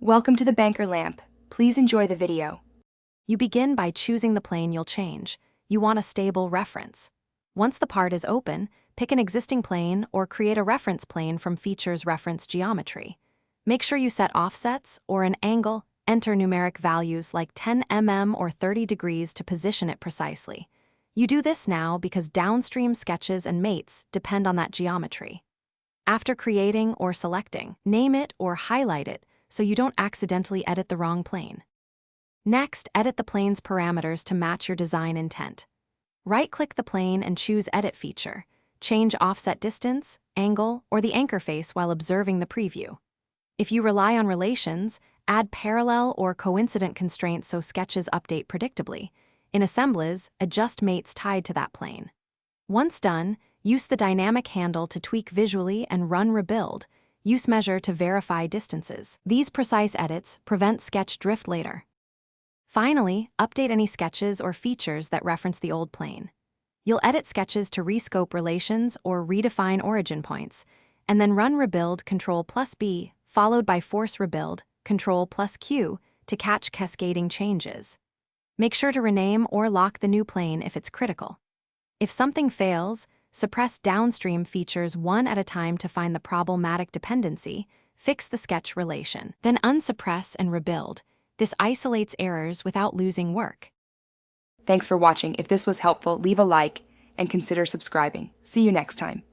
Welcome to the Banker Lamp. Please enjoy the video. You begin by choosing the plane you'll change. You want a stable reference. Once the part is open, pick an existing plane or create a reference plane from features reference geometry. Make sure you set offsets or an angle. Enter numeric values like 10 mm or 30 degrees to position it precisely. You do this now because downstream sketches and mates depend on that geometry. After creating or selecting, name it or highlight it so you don't accidentally edit the wrong plane. Next, edit the plane's parameters to match your design intent. Right-click the plane and choose Edit feature. Change offset distance, angle, or the anchor face while observing the preview. If you rely on relations, add parallel or coincident constraints so sketches update predictably. In assemblies, adjust mates tied to that plane. Once done, use the dynamic handle to tweak visually and run rebuild. Use measure to verify distances. These precise edits prevent sketch drift later. Finally, update any sketches or features that reference the old plane. You'll edit sketches to rescope relations or redefine origin points, and then run rebuild Ctrl+B, followed by force rebuild Ctrl+Q to catch cascading changes. Make sure to rename or lock the new plane if it's critical. If something fails, suppress downstream features one at a time to find the problematic dependency, fix the sketch relation, then unsuppress and rebuild. This isolates errors without losing work. Thanks for watching. If this was helpful, leave a like and consider subscribing. See you next time.